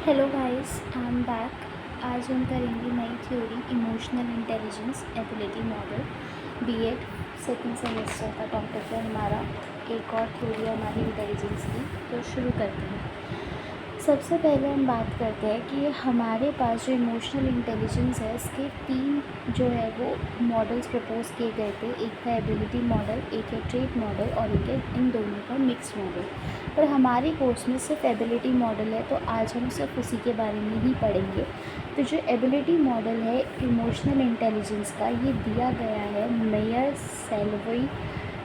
Hello guys, I am back. आज हम करेंगे नई theory emotional intelligence ability model. BEd second semester का टॉपिक है हमारा। एक और थ्योरी है हमारी इंटेलिजेंस की, तो शुरू करते हैं। सबसे पहले हम बात करते हैं कि हमारे पास जो इमोशनल इंटेलिजेंस है इसके तीन जो है वो मॉडल्स प्रपोज किए गए थे। एक था एबिलिटी मॉडल, एक है ट्रेट मॉडल और एक है इन दोनों का मिक्स मॉडल। पर हमारे कोर्स में सिर्फ एबिलिटी मॉडल है, तो आज हम सिर्फ उसी के बारे में ही पढ़ेंगे। तो जो एबिलिटी मॉडल है इमोशनल इंटेलिजेंस का, ये दिया गया है मेयर,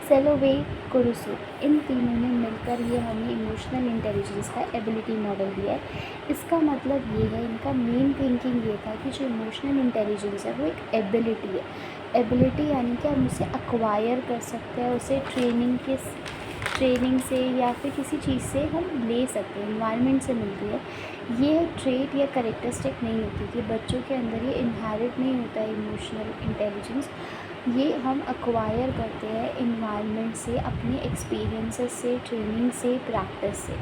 सेलोवे, कुरुसो। इन तीनों ने मिलकर ये हमें इमोशनल इंटेलिजेंस का एबिलिटी मॉडल दिया है। इसका मतलब ये है, इनका मेन थिंकिंग ये था कि जो इमोशनल इंटेलिजेंस है वो एक एबिलिटी है। एबिलिटी यानी कि हम उसे अक्वायर कर सकते हैं, उसे ट्रेनिंग से या फिर किसी चीज़ से हम ले सकते हैं, इन्वायरमेंट से मिलती है। ये ट्रेट या करेक्टरिस्टिक नहीं होती कि बच्चों के अंदर ये इनहेरिट नहीं होता है इमोशनल इंटेलिजेंस। ये हम अक्वायर करते हैं इन्वायरमेंट से, अपने एक्सपीरियंसेस से, ट्रेनिंग से, प्रैक्टिस से।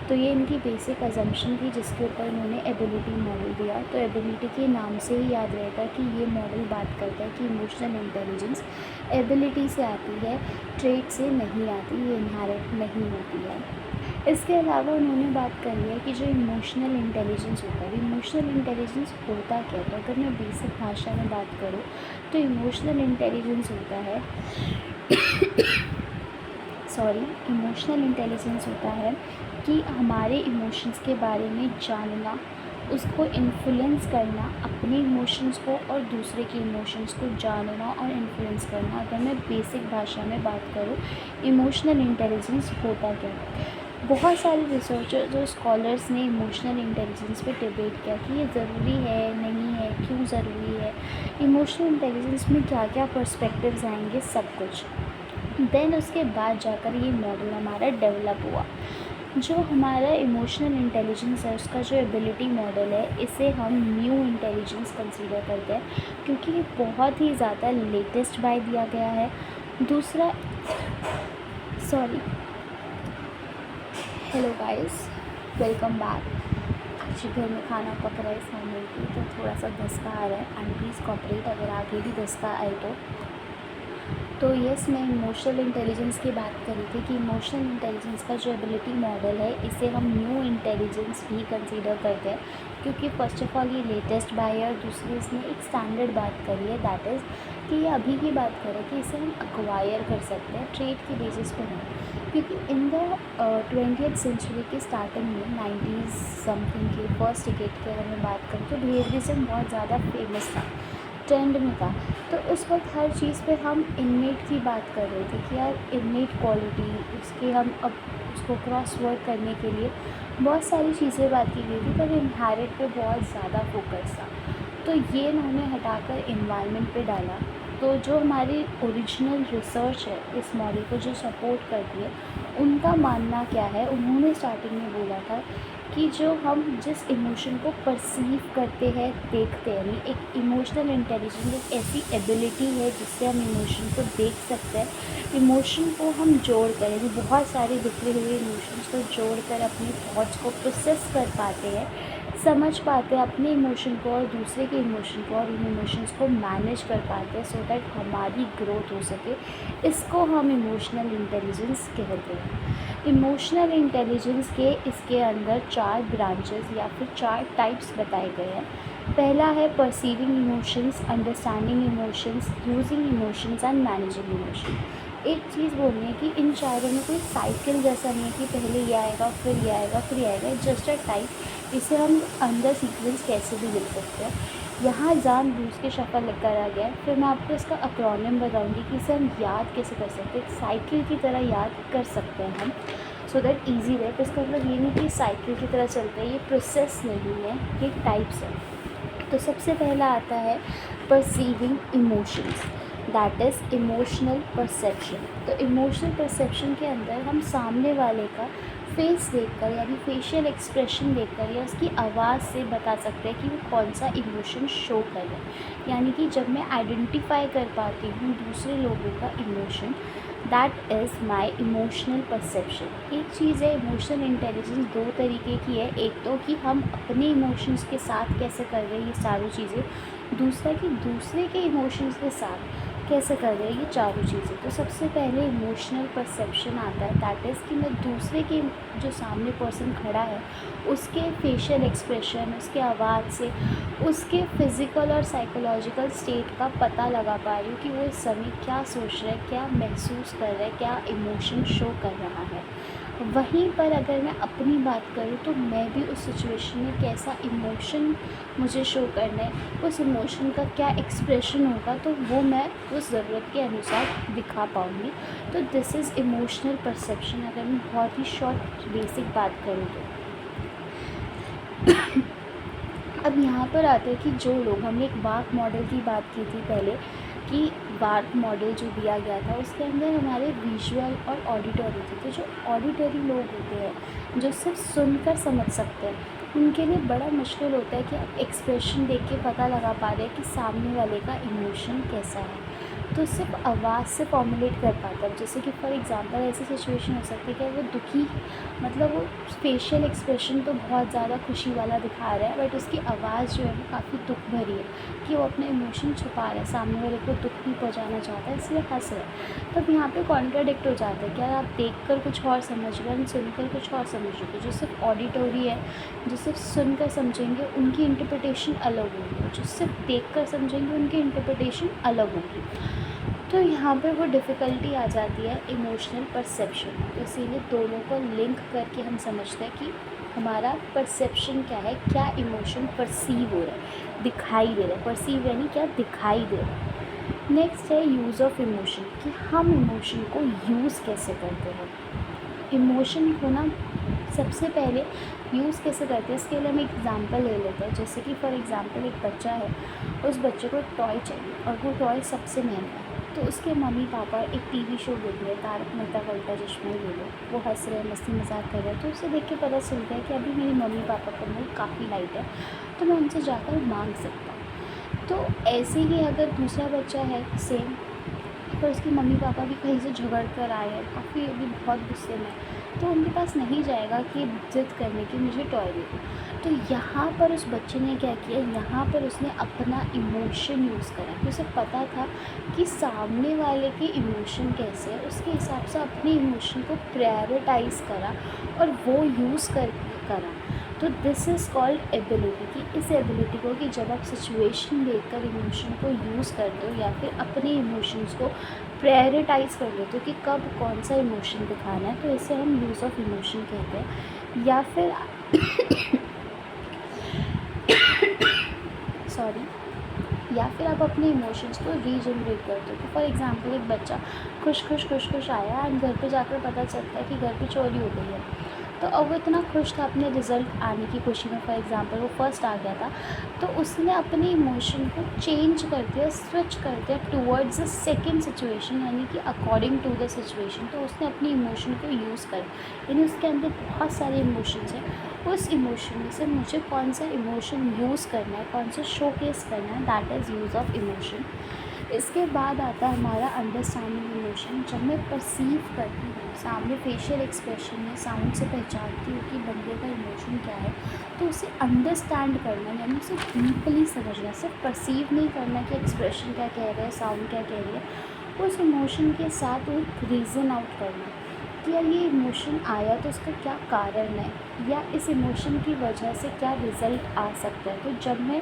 तो ये इनकी बेसिक अजम्पशन थी जिसके ऊपर इन्होंने एबिलिटी मॉडल दिया। तो एबिलिटी के नाम से ही याद रहेगा कि ये मॉडल बात करता है कि इमोशनल इंटेलिजेंस एबिलिटी से आती है, ट्रेट से नहीं आती, ये इनहेरिट नहीं होती है। इसके अलावा उन्होंने बात करी है कि जो इमोशनल इंटेलिजेंस होता है, इमोशनल इंटेलिजेंस होता क्या है। तो अगर मैं बेसिक भाषा में बात करूँ तो इमोशनल इंटेलिजेंस होता है इमोशनल इंटेलिजेंस होता है कि हमारे इमोशंस के बारे में जानना, उसको इन्फ्लुएंस करना, अपने इमोशंस को और दूसरे के इमोशंस को जानना और इन्फ्लुएंस करना। अगर मैं बेसिक भाषा में बात करूँ इमोशनल इंटेलिजेंस होता क्या है। बहुत सारे रिसर्चर्स और स्कॉलर्स ने इमोशनल इंटेलिजेंस पे डिबेट किया कि ये ज़रूरी है, नहीं है, क्यों ज़रूरी है, इमोशनल इंटेलिजेंस में क्या क्या पर्सपेक्टिव्स आएंगे, सब कुछ। देन उसके बाद जाकर ये मॉडल हमारा डेवलप हुआ। जो हमारा इमोशनल इंटेलिजेंस है उसका जो एबिलिटी मॉडल है, इसे हम न्यू इंटेलिजेंस कंसीडर करते हैं क्योंकि ये बहुत ही ज़्यादा लेटेस्ट बाय दिया गया है। दूसरा sorry hello guys, welcome back. जी, घर में खाना पक रहा है इस मॉर्निंग की, तो थोड़ा सा धसका आ रहा है एंड प्लीज़ कॉपरेट अगर आगे भी धसका आए तो यस, मैं इमोशनल इंटेलिजेंस की बात करी थी कि इमोशनल इंटेलिजेंस का जो एबिलिटी मॉडल है इसे हम न्यू इंटेलिजेंस भी कंसीडर करते हैं क्योंकि फ़र्स्ट ऑफ ऑल ये लेटेस्ट बाय है और दूसरी इसने एक स्टैंडर्ड बात करी है, दैट इज़ कि ये अभी की बात करें कि इसे हम अक्वायर कर सकते हैं, ट्रेड की बेसिस पे नहीं। क्योंकि इन द 20th सेंचुरी के स्टार्टिंग में 90s समथिंग के फर्स्ट डिकेड की अगर मैं बात करूँ तो बिहेवियरिज्म बहुत ज़्यादा फेमस था, ट्रेंड में था। तो उस वक्त हर चीज़ पे हम इनमेट की बात कर रहे थे कि यार इनमेट क्वालिटी, उसके हम अब उसको क्रॉस वर्क करने के लिए बहुत सारी चीज़ें बात की गई थी, पर इनहेरिट पे बहुत ज़्यादा फोकस था। तो ये इन्होंने हटाकर इन्वायरमेंट पे डाला। तो जो हमारी ओरिजिनल रिसर्च है इस मॉडल को जो सपोर्ट करती है, उनका मानना क्या है, उन्होंने स्टार्टिंग में बोला था कि जो हम जिस इमोशन को परसीव करते हैं, देखते हैं, यानी एक इमोशनल इंटेलिजेंस एक ऐसी एबिलिटी है जिससे हम इमोशन को देख सकते हैं। इमोशन को हम जोड़ कर, यानी बहुत सारे बिखरे हुए इमोशंस को जोड़ कर अपने थॉट्स को प्रोसेस कर पाते हैं, समझ पाते हैं अपने इमोशन को और दूसरे के इमोशन को, और इन इमोशंस को मैनेज कर पाते हैं सो दैट हमारी ग्रोथ हो सके। इसको हम इमोशनल इंटेलिजेंस कहते हैं। इमोशनल इंटेलिजेंस के इसके अंदर 4 ब्रांचेस या फिर 4 टाइप्स बताए गए हैं। पहला है perceiving emotions, understanding emotions, using emotions and managing emotion. एक चीज़ बोलनी है कि इन चारों में कोई साइकिल जैसा नहीं है कि पहले ये आएगा फिर ये आएगा फिर ये आएगा, जस्ट अ टाइप। इसे हम अंदर सीक्वेंस कैसे भी लिख सकते हैं। यहाँ जानबूझ के शफल लिखकर आ गया है। फिर मैं आपको इसका अक्रॉनिम बताऊंगी कि इसे हम याद कैसे कर सकते हैं, एक साइकिल की तरह याद कर सकते हैं हम, सो दैट ईजी रहे। तो इसका मतलब ये नहीं कि साइकिल की तरह चलता है, ये प्रोसेस नहीं है, ये टाइप्स है। तो सबसे पहला आता है perceiving emotions, that is emotional perception. तो इमोशनल परसेप्शन के अंदर हम सामने वाले का फेस देखकर, यानी फेशियल एक्सप्रेशन देखकर या उसकी आवाज़ से बता सकते हैं कि वो कौन सा इमोशन शो कर रहा है। यानी कि जब मैं आइडेंटिफाई कर पाती हूँ दूसरे लोगों का emotion, that is my emotional perception. एक चीज़ है इमोशनल इंटेलिजेंस, दो तरीके की है। एक तो कि हम अपने इमोशंस के साथ कैसे कर रहे हैं ये सारी चीज़ें, दूसरा कि दूसरे के इमोशंस के साथ कैसे कर रहे हैं ये चारों चीज़ें। तो सबसे पहले इमोशनल परसेप्शन आता है, दैट इज़ कि मैं दूसरे के जो सामने पर्सन खड़ा है उसके फेशियल एक्सप्रेशन, उसके आवाज़ से उसके फ़िज़िकल और साइकोलॉजिकल स्टेट का पता लगा पा रही हूँ कि वो इस समय क्या सोच रहा है, क्या महसूस कर रहा है, क्या इमोशन शो कर रहा है। वहीं पर अगर मैं अपनी बात करूँ तो मैं भी उस सिचुएशन में कैसा इमोशन मुझे शो करना है, उस इमोशन का क्या एक्सप्रेशन होगा, तो वो मैं उस ज़रूरत के अनुसार दिखा पाऊँगी। तो दिस इज़ इमोशनल परसेप्शन, अगर मैं बहुत ही शॉर्ट बेसिक बात करूँ तो। अब यहाँ पर आते हैं कि जो लोग, हमने एक वार्क मॉडल की बात की थी पहले, कि वार्क मॉडल जो दिया गया था उसके अंदर हमारे विजुअल और ऑडिटरी थे। तो जो ऑडिटरी लोग होते हैं जो सिर्फ सुनकर समझ सकते हैं, उनके लिए बड़ा मुश्किल होता है कि आप एक्सप्रेशन देख के पता लगा पा रहे हैं कि सामने वाले का इमोशन कैसा है। तो सिर्फ आवाज़ से फॉर्मुलेट कर पाता है। जैसे कि फॉर एग्ज़ाम्पल ऐसी सिचुएशन हो सकती है कि वो दुखी, मतलब वो फेशियल एक्सप्रेशन तो बहुत ज़्यादा खुशी वाला दिखा रहा है, बट उसकी आवाज़ जो है वो काफ़ी दुख भरी है कि वो अपने इमोशन छुपा रहा है, सामने वाले को दुख नहीं पहुंचाना चाहता है, इसलिए हंस रहा है। तब यहाँ पे कॉन्ट्राडिक्ट हो जाता है, क्या आप देख कर कुछ और समझ रहे हैं, सुनकर कुछ और समझ रहे हो। जो सिर्फ ऑडिटरी है, जो सिर्फ सुनकर समझेंगे उनकी इंटरप्रिटेशन अलग होगी, जो सिर्फ देख कर समझेंगे उनकी इंटरप्रिटेशन अलग होगी। तो यहाँ पर वो डिफ़िकल्टी आ जाती है इमोशनल परसेप्शन। तो इसीलिए दोनों को लिंक करके हम समझते हैं कि हमारा परसेप्शन क्या है, क्या इमोशन परसीव हो रहा है, दिखाई दे रहा है। परसीव यानी क्या, दिखाई दे रहा है। नेक्स्ट है यूज़ ऑफ इमोशन, कि हम इमोशन को यूज़ कैसे करते हैं। इमोशन को ना सबसे पहले यूज़ कैसे करते हैं, इसके लिए हम एक एग्ज़ाम्पल ले लेते हैं। जैसे कि फॉर एग्ज़ाम्पल एक बच्चा है, उस बच्चे को एक टॉय चाहिए और वो टॉय सबसे महंगा है। तो उसके मम्मी पापा एक टीवी शो देख रहे हैं, तारक मेहता का उल्टा चश्मा ले लो, वो हंस रहे हैं, मस्ती मजाक कर रहे हैं। तो उसे देख के पता चलता है कि अभी मेरे मम्मी पापा का मूड काफ़ी लाइट है, तो मैं उनसे जाकर मांग सकता हूँ। तो ऐसे ही अगर दूसरा बच्चा है सेम, पर उसके मम्मी पापा भी कहीं से झगड़ कर आए हैं, काफ़ी अभी बहुत गुस्से में, तो उनके पास नहीं जाएगा कि ज़िद करने की मुझे टॉय दे दो। तो यहाँ पर उस बच्चे ने क्या किया, यहाँ पर उसने अपना इमोशन यूज़ करा, कि उसे पता था कि सामने वाले के इमोशन कैसे है, उसके हिसाब से अपने इमोशन को प्रायोरिटाइज़ करा और वो यूज़ कर करा। तो दिस इज़ कॉल्ड एबिलिटी, कि इस एबिलिटी को, कि जब आप सिचुएशन देखकर इमोशन को यूज़ करते हो या फिर अपने इमोशंस को प्रायोरिटाइज़ कर लेते हो कि कब कौन सा इमोशन दिखाना है, तो इसे हम यूज़ ऑफ इमोशन कहते हैं। या फिर सॉरी, या फिर आप अपने इमोशंस को रीजनरेट करते हो। तो फॉर एग्ज़ाम्पल एक बच्चा खुश आया एंड घर पे जाकर पता चलता है कि घर पे चोरी हो गई है। तो अब वो इतना खुश था अपने रिज़ल्ट आने की खुशी में, फॉर एग्ज़ाम्पल वो फर्स्ट आ गया था, तो उसने अपने इमोशन को चेंज कर दिया, स्विच कर दिया टूवर्ड्स द सेकेंड सिचुएशन, यानी कि अकॉर्डिंग टू द सिचुएशन। तो उसने अपने इमोशन को यूज़ कर, यानी उसके अंदर बहुत सारे इमोशंस हैं, उस इमोशन में से मुझे कौन सा इमोशन यूज़ करना है, कौन सा शोकेस करना है, that is use of emotion. इसके बाद आता है हमारा अंडरस्टैंडिंग इमोशन। जब मैं परसीव करती हूँ, सामने फेशियल एक्सप्रेशन में साउंड से पहचानती हूँ कि बंदे का इमोशन क्या है, तो उसे अंडरस्टैंड करना, यानी उसे डीपली समझना, सिर्फ परसीव नहीं करना कि एक्सप्रेशन क्या कह रहा है, साउंड क्या कह रही है, उस इमोशन के साथ एक रीज़न आउट करना कि यार ये इमोशन आया तो उसका क्या कारण है, या इस इमोशन की वजह से क्या रिज़ल्ट आ सकता है। तो जब मैं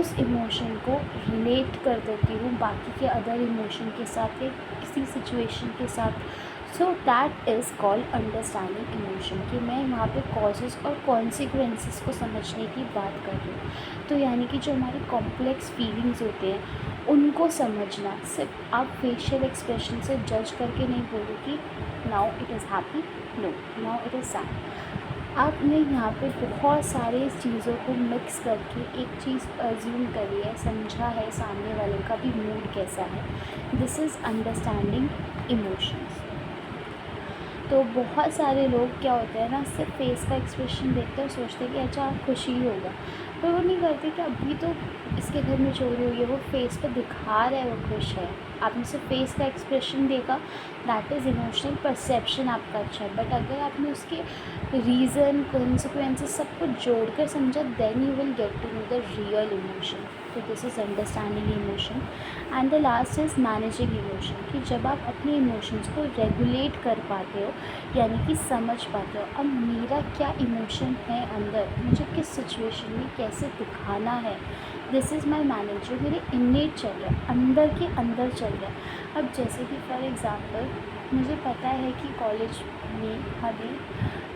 उस इमोशन को रिलेट कर देती हूँ बाकी के अदर इमोशन के साथ या किसी सिचुएशन के साथ, so that is called understanding emotion, कि मैं वहाँ पे कॉजेज़ और कॉन्सिक्वेंसेस को समझने की बात कर रही हूँ। तो यानी कि जो हमारे कॉम्प्लेक्स फीलिंग्स होते हैं उनको समझना, सिर्फ आप फेशियल एक्सप्रेशन से जज करके नहीं बोलो कि now it is happy, no now it is sad. आपने यहाँ पे बहुत सारे चीज़ों को मिक्स करके एक चीज़ अज्यूम करी है, समझा है सामने वाले का भी मूड कैसा है। This is understanding emotions. तो बहुत सारे लोग क्या होते हैं ना, सिर्फ फेस का एक्सप्रेशन देखते हैं और सोचते हैं कि अच्छा खुशी ही होगा, पर वो नहीं करते कि अभी तो इसके घर में चोरी हुई है, वो फेस पे दिखा रहा है वो खुश है, आपने सिर्फ फेस का एक्सप्रेशन देखा, दैट इज़ इमोशनल परसेप्शन आपका अच्छा है। बट अगर आपने उसके रीज़न, कॉन्सिक्वेंसेस सब कुछ जोड़ कर समझा, then you will get to know the real emotion. तो this is understanding emotion. And the last is managing emotion, कि जब आप अपने इमोशंस को रेगुलेट कर पाते हो, यानी कि समझ पाते हो अब मेरा क्या इमोशन है अंदर, मुझे किस सिचुएशन में कैसे दिखाना है, दिस इज़ माई मैनेज, जो मेरे इन्नेट चल रहा है, अंदर के अंदर चल रहा है। अब जैसे कि फॉर एग्ज़ाम्पल मुझे पता है कि कॉलेज में हमें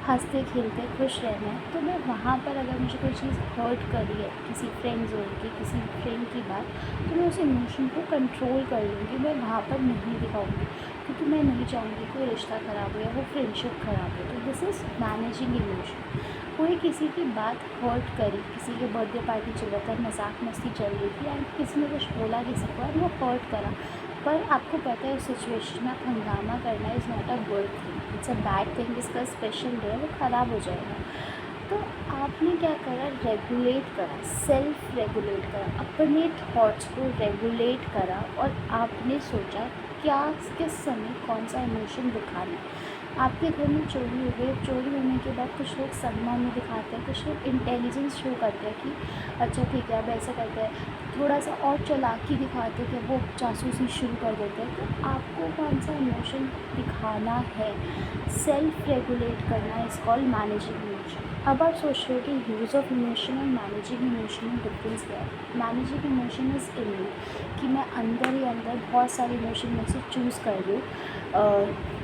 हंसते खेलते खुश रहना है, तो मैं वहाँ पर अगर मुझे कोई चीज़ हर्ट कर रही है, किसी फ्रेंड जोन की, किसी फ्रेंड की बात, तो मैं उस इमोशन को कंट्रोल कर लूँगी, मैं वहाँ पर नहीं दिखाऊँगी, क्योंकि मैं नहीं चाहूँगी कोई रिश्ता ख़राब हो या वो फ्रेंडशिप ख़राब हो। तो दिस इज़ मैनेजिंग इमोशन। कोई किसी की बात हर्ट करी, किसी के बर्थडे पार्टी चल रहा था, मजाक मस्ती चल रही थी एंड किसी ने कुछ बोला किसी को और वो हर्ट करा, पर आपको पता है उस सिचुएशन में आप हंगामा करना is not a good thing, it's a bad thing, इसका स्पेशल डे है, वो ख़राब हो जाएगा। तो आपने क्या करा, रेगुलेट करा, सेल्फ रेगुलेट करा, अपने थॉट्स को रेगुलेट करा और आपने सोचा क्या किस समय कौन सा इमोशन दिखाना है। आपके घर में चोरी हो गई, चोरी होने के बाद कुछ लोग सदमा में दिखाते हैं, कुछ लोग इंटेलिजेंस शो करते हैं कि अच्छा ठीक है अब ऐसा करते हैं, थोड़ा सा और चालाकी दिखाते हैं कि वो जासूसी शुरू कर देते हैं। तो आपको कौन सा इमोशन दिखाना है, सेल्फ रेगुलेट करना इज़ कॉल्ड मैनेजिंग इमोशन। अब आप सोच रहे हो कि यूज़ ऑफ इमोशन और मैनेजिंग इमोशन में डिफरेंस क्या है। मैनेजिंग इमोशन इज़ इनमें कि मैं अंदर ही अंदर बहुत सारे इमोशन में से चूज़ कर लूँ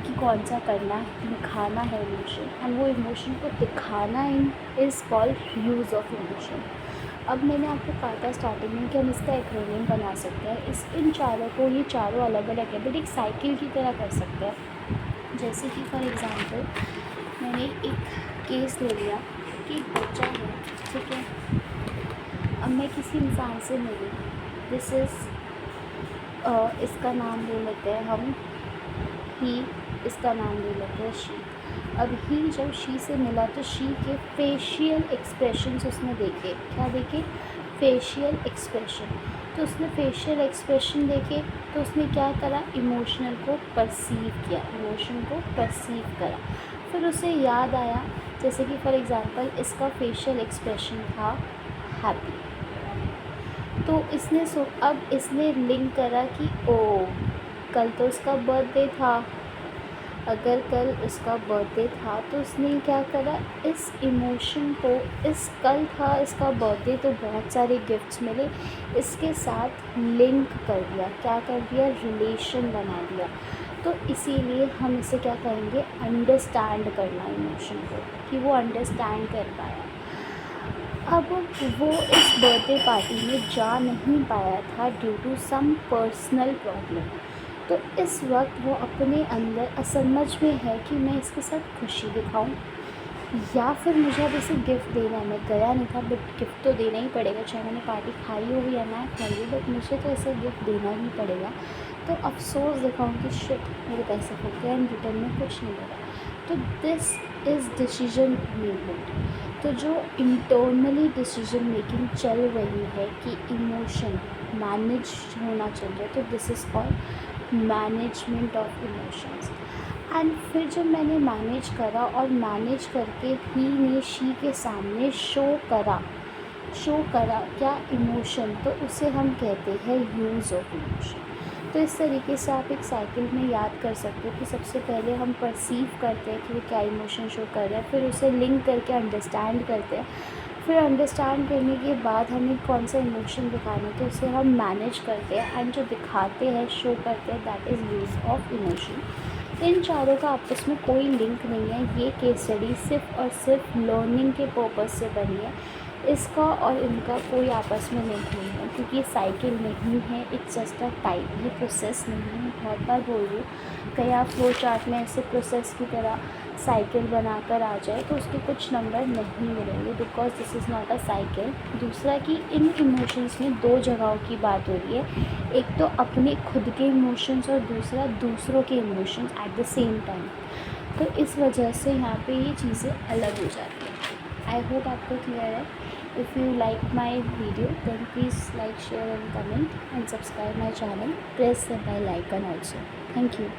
कि कौन सा करना है, दिखाना है इमोशन, एंड वो इमोशन को दिखाना is called use of emotion. अब मैंने आपको कहा था स्टार्टिंग में कि हम इसका एक्रोनिम बना सकते हैं, इस इन चारों को, ये चारों अलग अलग है बट एक साइकिल की तरह कर सकते हैं। जैसे कि फॉर एग्ज़ाम्पल मैंने एक केस ले लिया कि एक बच्चा है, ठीक है, अब मैं किसी इंसान से मिली, दिस इज़ इसका नाम ले लेते हैं हम ही, इसका नाम ले लेते हैं शी। अब ही जब शी से मिला तो शी के फेशियल एक्सप्रेशंस उसने देखे, क्या देखे, फेशियल एक्सप्रेशन। तो उसने फेशियल एक्सप्रेशन देखे तो उसने क्या करा, इमोशनल को परसीव किया, इमोशन को परसीव करा। फिर उसे याद आया, जैसे कि फॉर एग्ज़ाम्पल इसका फेशियल एक्सप्रेशन था हैप्पी, तो अब इसने लिंक करा कि ओ कल तो उसका बर्थडे था, अगर कल उसका बर्थडे था तो उसने क्या करा, इस इमोशन को, इस कल था इसका बर्थडे तो बहुत सारे गिफ्ट्स मिले, इसके साथ लिंक कर दिया, क्या कर दिया, रिलेशन बना दिया। तो इसीलिए हम इसे क्या कहेंगे, अंडरस्टैंड करना इमोशन को, कि वो अंडरस्टैंड कर पाया। अब वो इस बर्थडे पार्टी में जा नहीं पाया था due to some personal problem, तो इस वक्त वो अपने अंदर असमझ में है कि मैं इसके साथ खुशी दिखाऊं या फिर मुझे अब इसे गिफ्ट देना है। मैं गया नहीं था बट गिफ्ट तो देना ही पड़ेगा, चाहे मैंने पार्टी खाई हो या ना खाई हो, बट मुझे तो इसे गिफ्ट देना ही पड़ेगा। तो अफसोस दिखाऊं कि शिट मेरे पैसे फूक गए एंड रिटर्न में कुछ नहीं मिला। तो दिस इज़ डिसीजन मेकिंग। तो जो इंटरनली डिसीजन मेकिंग चल रही है कि इमोशन मैनेज होना चाहिए, तो this is called management of emotions. And फिर जब मैंने मैनेज करा और मैनेज करके ही ने शी के सामने शो करा क्या इमोशन, तो उसे हम कहते हैं यूज़ ऑफ इमोशन। तो इस तरीके से आप एक साइकिल में याद कर सकते हो कि सबसे पहले हम परसीव करते हैं कि वो क्या इमोशन शो कर रहा है, फिर उसे लिंक करके अंडरस्टैंड करते हैं, फिर अंडरस्टैंड करने के बाद हमें कौन सा इमोशन दिखाना है तो उसे हम मैनेज करते हैं, एंड जो दिखाते हैं, शो करते हैं, that is use of emotion. इन चारों का आपस में कोई लिंक नहीं है, ये केस स्टडी सिर्फ और सिर्फ लर्निंग के पर्पज़ से बनी है, इसका और इनका कोई आपस में लिंक नहीं है, क्योंकि ये साइकिल नहीं है, इट्स जस्ट अ टाइप, ये प्रोसेस नहीं है। बहुत बार बोल रही हूँ, कहीं आप फ्लो चार्ट में ऐसे प्रोसेस की तरह साइकिल बनाकर आ जाए तो उसके कुछ नंबर नहीं मिलेंगे, because this is not a cycle. दूसरा कि इन इमोशंस में दो जगहों की बात हो रही है, एक तो अपने खुद के इमोशंस और दूसरा दूसरों के emotions at the same time. तो इस वजह से यहाँ पे ये चीज़ें अलग हो जाती हैं। आई होप आपको क्लियर है। If you like my video, then please like, share and comment and subscribe my channel. Press the bell icon also. Thank you.